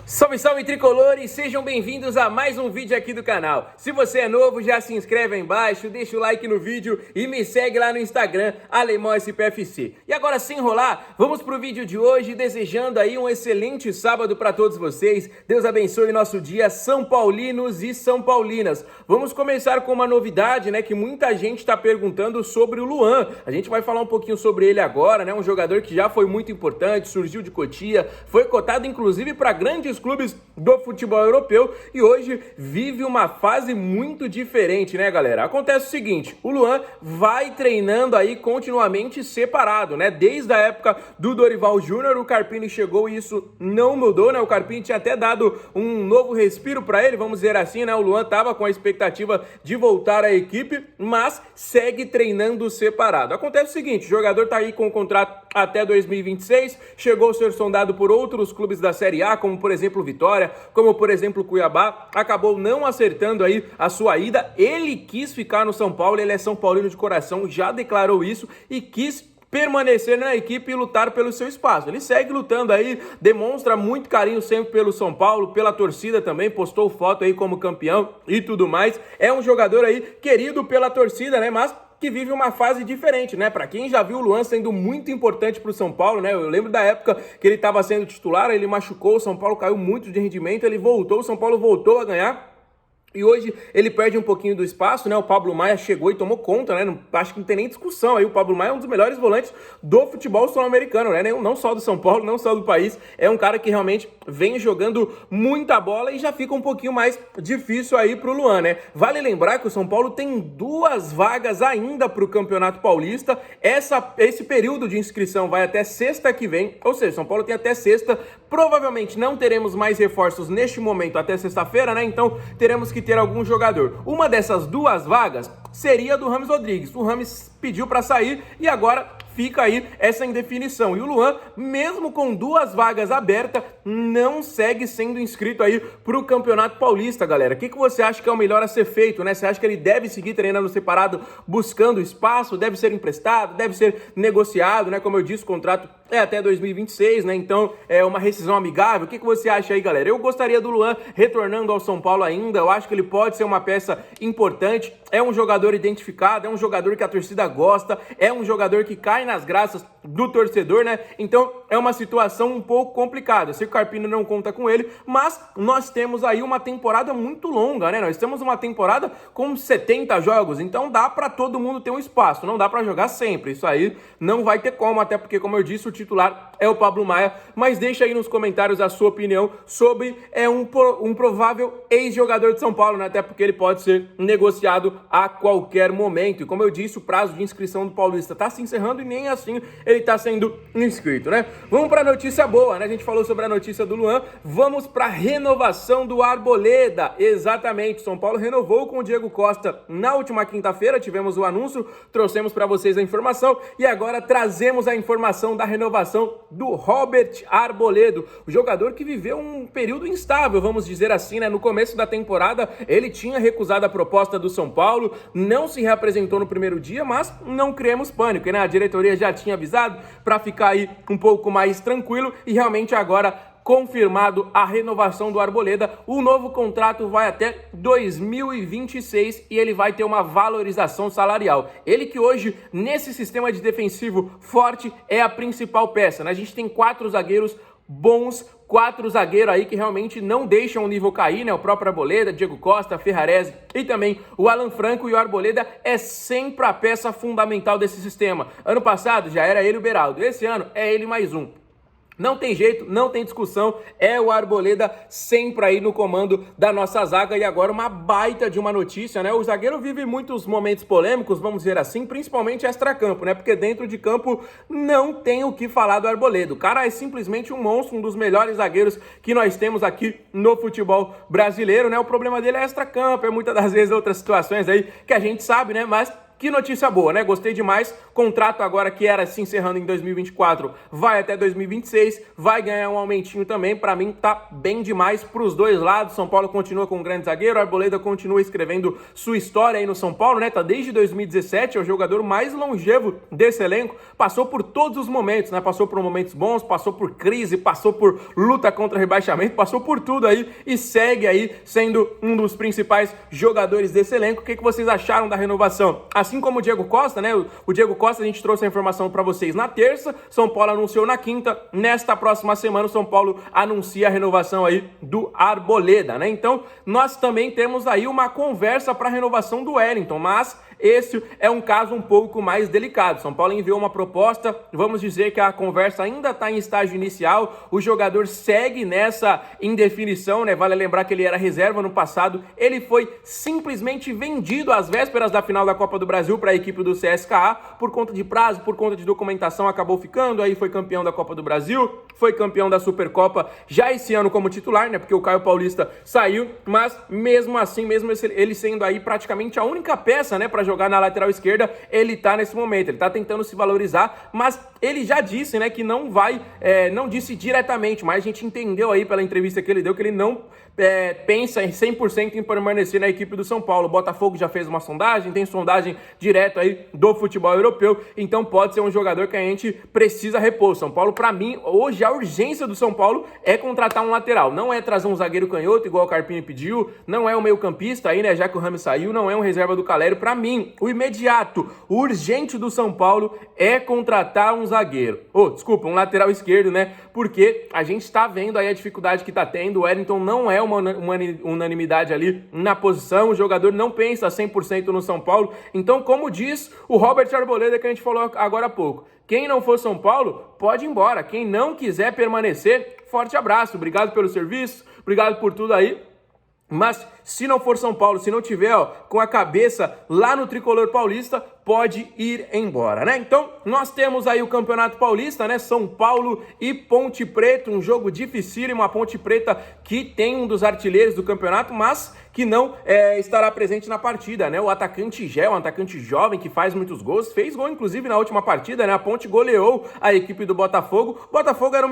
Salve, salve tricolores, sejam bem-vindos a mais um vídeo aqui do canal. Se você é novo, já se inscreve aí embaixo, deixa o like no vídeo e me segue lá no Instagram, AlemãoSPFC. E agora, sem enrolar, vamos pro vídeo de hoje, desejando aí um excelente sábado para todos vocês. Deus abençoe nosso dia, São Paulinos e São Paulinas. Vamos começar com uma novidade, né, que muita gente está perguntando sobre o Luan. A gente vai falar um pouquinho sobre ele agora, né, um jogador que já foi muito importante, surgiu de Cotia, foi cotado inclusive para grandes clubes do futebol europeu e hoje vive uma fase muito diferente, né, galera? Acontece o seguinte, o Luan vai treinando aí continuamente separado, né? Desde a época do Dorival Júnior, o Carpini chegou e isso não mudou, né? O Carpini tinha até dado um novo respiro para ele, vamos dizer assim, né? O Luan tava com a expectativa de voltar à equipe, mas segue treinando separado. Acontece o seguinte, o jogador tá aí com o contrato até 2026, chegou a ser sondado por outros clubes da Série A, como por exemplo Vitória, como por exemplo Cuiabá, acabou não acertando aí a sua ida. Ele quis ficar no São Paulo, ele é São Paulino de coração, já declarou isso e quis permanecer na equipe e lutar pelo seu espaço. Ele segue lutando aí, demonstra muito carinho sempre pelo São Paulo, pela torcida também, postou foto aí como campeão e tudo mais. É um jogador aí querido pela torcida, né, mas que vive uma fase diferente, né? Para quem já viu o Luan sendo muito importante para o São Paulo, né? Eu lembro da época que ele estava sendo titular, ele machucou, o São Paulo caiu muito de rendimento, ele voltou, o São Paulo voltou a ganhar. E hoje ele perde um pouquinho do espaço, né? O Pablo Maia chegou e tomou conta, né? Acho que não tem nem discussão aí. O Pablo Maia é um dos melhores volantes do futebol sul-americano, né? Não só do São Paulo, não só do país. É um cara que realmente vem jogando muita bola e já fica um pouquinho mais difícil aí pro Luan, né? Vale lembrar que o São Paulo tem 2 vagas ainda pro Campeonato Paulista. Esse período de inscrição vai até sexta que vem, ou seja, São Paulo tem até sexta. Provavelmente não teremos mais reforços neste momento até sexta-feira, né? Então teremos que ter algum jogador. Uma dessas 2 vagas seria do Rames Rodrigues. O Rames pediu para sair e agora fica aí essa indefinição. E o Luan, mesmo com 2 vagas abertas, não segue sendo inscrito aí para o Campeonato Paulista, galera. O que você acha que é o melhor a ser feito, né? Você acha que ele deve seguir treinando separado, buscando espaço, deve ser emprestado, deve ser negociado, né? Como eu disse, o contrato é até 2026, né? Então é uma rescisão amigável. O que você acha aí, galera? Eu gostaria do Luan retornando ao São Paulo ainda. Eu acho que ele pode ser uma peça importante. É um jogador identificado, é um jogador que a torcida gosta, é um jogador que cai nas graças do torcedor, né? Então é uma situação um pouco complicada. Se o Carpino não conta com ele, mas nós temos aí uma temporada muito longa, né? Nós temos uma temporada com 70 jogos, então dá pra todo mundo ter um espaço, não dá pra jogar sempre. Isso aí não vai ter como, até porque, como eu disse, o titular é o Pablo Maia. Mas deixa aí nos comentários a sua opinião sobre um provável ex-jogador de São Paulo, né? Até porque ele pode ser negociado a qualquer momento. E como eu disse, o prazo de inscrição do Paulista tá se encerrando e nem assim ele tá sendo inscrito, né? Vamos pra notícia boa, né? A gente falou sobre a notícia do Luan, vamos pra renovação do Arboleda. Exatamente, São Paulo renovou com o Diego Costa na última quinta-feira, tivemos o anúncio, trouxemos pra vocês a informação e agora trazemos a informação da renovação do Robert Arboleda, o jogador que viveu um período instável, vamos dizer assim, né? No começo da temporada, ele tinha recusado a proposta do São Paulo, não se reapresentou no primeiro dia, mas não criemos pânico, né? A diretoria já tinha avisado para ficar aí um pouco mais tranquilo e realmente agora confirmado a renovação do Arboleda. O novo contrato vai até 2026 e ele vai ter uma valorização salarial. Ele que hoje, nesse sistema de defensivo forte, é a principal peça, né? A gente tem 4 zagueiros bons, 4 zagueiros aí que realmente não deixam o nível cair, né? O próprio Arboleda, Diego Costa, Ferrarese e também o Alan Franco. E o Arboleda é sempre a peça fundamental desse sistema. Ano passado já era ele o Beraldo, esse ano é ele mais um. Não tem jeito, não tem discussão, é o Arboleda sempre aí no comando da nossa zaga. E agora uma baita de uma notícia, né? O zagueiro vive muitos momentos polêmicos, vamos dizer assim, principalmente extracampo, né? Porque dentro de campo não tem o que falar do Arboleda. O cara é simplesmente um monstro, um dos melhores zagueiros que nós temos aqui no futebol brasileiro, né? O problema dele é extracampo, é muitas das vezes outras situações aí que a gente sabe, né? Mas que notícia boa, né? Gostei demais. Contrato agora que era se encerrando em 2024, vai até 2026, vai ganhar um aumentinho também. Pra mim tá bem demais pros dois lados. São Paulo continua com um grande zagueiro, Arboleda continua escrevendo sua história aí no São Paulo, né? Tá desde 2017, é o jogador mais longevo desse elenco, passou por todos os momentos, né? Passou por momentos bons, passou por crise, passou por luta contra rebaixamento, passou por tudo aí e segue aí sendo um dos principais jogadores desse elenco. O que vocês acharam da renovação? Assim como o Diego Costa, né? O Diego Costa, a gente trouxe a informação para vocês na terça, São Paulo anunciou na quinta, nesta próxima semana o São Paulo anuncia a renovação aí do Arboleda, né? Então, nós também temos aí uma conversa para a renovação do Wellington, mas esse é um caso um pouco mais delicado. São Paulo enviou uma proposta, vamos dizer que a conversa ainda está em estágio inicial, o jogador segue nessa indefinição, né? Vale lembrar que ele era reserva no passado, ele foi simplesmente vendido às vésperas da final da Copa do Brasil para a equipe do CSKA, por conta de prazo, por conta de documentação, acabou ficando, aí foi campeão da Copa do Brasil, foi campeão da Supercopa já esse ano como titular, né? Porque o Caio Paulista saiu, mas mesmo assim, mesmo ele sendo aí praticamente a única peça, né, para jogar na lateral esquerda, ele tá nesse momento, ele tá tentando se valorizar, mas ele já disse, né, que não vai, não disse diretamente, mas a gente entendeu aí pela entrevista que ele deu que ele não pensa em 100% em permanecer na equipe do São Paulo. O Botafogo já fez uma sondagem, tem sondagem direto aí do futebol europeu, então pode ser um jogador que a gente precisa repor. São Paulo, pra mim, hoje a urgência do São Paulo é contratar um lateral, não é trazer um zagueiro canhoto igual o Carpini pediu, não é um meio campista aí, né, já que o Rami saiu, não é um reserva do Calério. Pra mim, o imediato, o urgente do São Paulo é contratar um zagueiro, desculpa, um lateral esquerdo, né, porque a gente tá vendo aí a dificuldade que tá tendo. O Wellington não é uma unanimidade ali na posição, o jogador não pensa 100% no São Paulo, então, como diz o Robert Arboleda, que a gente falou agora há pouco, quem não for São Paulo, pode ir embora, quem não quiser permanecer, forte abraço, obrigado pelo serviço, obrigado por tudo aí. Mas se não for São Paulo, se não tiver com a cabeça lá no tricolor paulista, pode ir embora, né? Então, nós temos aí o Campeonato Paulista, né? São Paulo e Ponte Preta, um jogo dificílimo, a Ponte Preta que tem um dos artilheiros do campeonato, mas que não estará presente na partida, né? O atacante Gé, um atacante jovem que faz muitos gols, fez gol inclusive na última partida, né? A Ponte goleou a equipe do Botafogo. O Botafogo era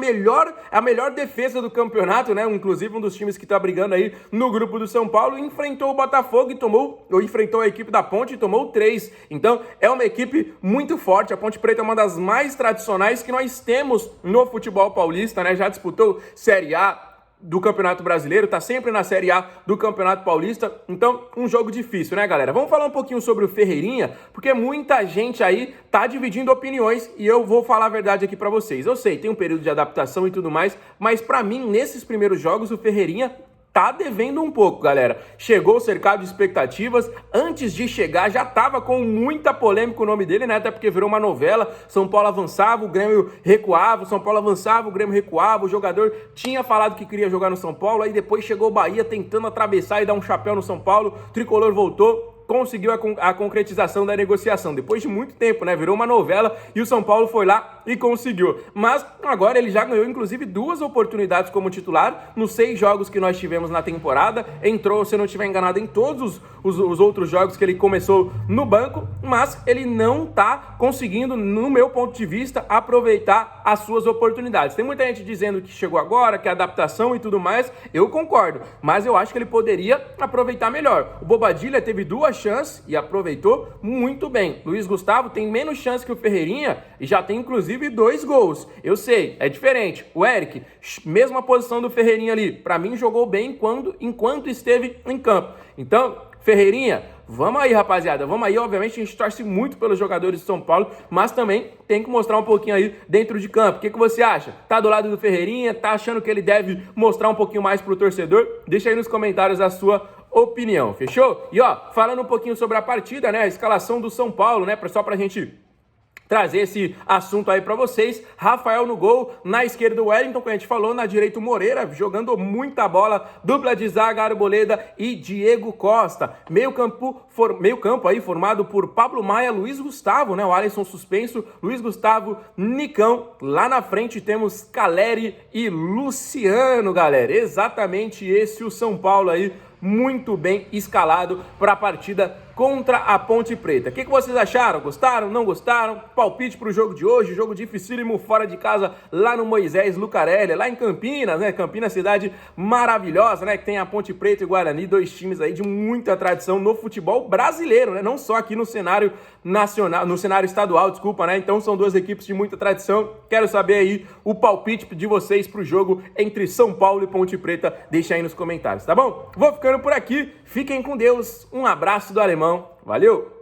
a melhor defesa do campeonato, né? Inclusive um dos times que tá brigando aí no grupo do São Paulo, enfrentou o Botafogo e enfrentou a equipe da Ponte e tomou 3. Então, é uma equipe muito forte. A Ponte Preta é uma das mais tradicionais que nós temos no futebol paulista, né? Já disputou Série A do Campeonato Brasileiro, tá sempre na Série A do Campeonato Paulista, então um jogo difícil, né, galera? Vamos falar um pouquinho sobre o Ferreirinha, porque muita gente aí tá dividindo opiniões e eu vou falar a verdade aqui pra vocês. Eu sei, tem um período de adaptação e tudo mais, mas pra mim, nesses primeiros jogos, o Ferreirinha tá devendo um pouco, galera. Chegou cercado de expectativas, antes de chegar já tava com muita polêmica o nome dele, né? Até porque virou uma novela, São Paulo avançava, o Grêmio recuava, o São Paulo avançava, o Grêmio recuava, o jogador tinha falado que queria jogar no São Paulo, aí depois chegou o Bahia tentando atravessar e dar um chapéu no São Paulo, o Tricolor voltou, conseguiu a concretização da negociação, depois de muito tempo, né? Virou uma novela e o São Paulo foi lá e conseguiu. Mas agora ele já ganhou, inclusive, 2 oportunidades como titular nos 6 jogos que nós tivemos na temporada. Entrou, se eu não estiver enganado, em todos os outros jogos que ele começou no banco, mas ele não tá conseguindo, no meu ponto de vista, aproveitar as suas oportunidades. Tem muita gente dizendo que chegou agora, que é adaptação e tudo mais. Eu concordo, mas eu acho que ele poderia aproveitar melhor. O Bobadilla teve 2 chances e aproveitou muito bem. Luiz Gustavo tem menos chance que o Ferreirinha e já tem inclusive 2 gols. Eu sei, é diferente. O Eric, mesma posição do Ferreirinha ali, pra mim jogou bem enquanto esteve em campo. Então, Ferreirinha, vamos aí, rapaziada, vamos aí. Obviamente a gente torce muito pelos jogadores de São Paulo, mas também tem que mostrar um pouquinho aí dentro de campo. O que você acha? Tá do lado do Ferreirinha? Tá achando que ele deve mostrar um pouquinho mais pro torcedor? Deixa aí nos comentários a sua opinião, fechou? E falando um pouquinho sobre a partida, né, a escalação do São Paulo, né, só pra gente trazer esse assunto aí pra vocês. Rafael no gol, na esquerda o Wellington, como a gente falou, na direita o Moreira, jogando muita bola, dupla de zaga, Arboleda e Diego Costa. Meio campo aí formado por Pablo Maia, Luiz Gustavo, né, o Alisson suspenso, Luiz Gustavo, Nicão. Lá na frente temos Caleri e Luciano, galera. Exatamente esse o São Paulo aí, muito bem escalado para a partida contra a Ponte Preta. O que vocês acharam? Gostaram? Não gostaram? Palpite para o jogo de hoje, jogo dificílimo fora de casa, lá no Moisés Lucarelli, lá em Campinas, né? Campinas, cidade maravilhosa, né? Que tem a Ponte Preta e o Guarani, dois times aí de muita tradição no futebol brasileiro, né? Não só aqui no cenário nacional, no cenário estadual, desculpa, né? Então são duas equipes de muita tradição. Quero saber aí o palpite de vocês para o jogo entre São Paulo e Ponte Preta. Deixa aí nos comentários, tá bom? Vou ficando por aqui. Fiquem com Deus. Um abraço do Alemão. Valeu!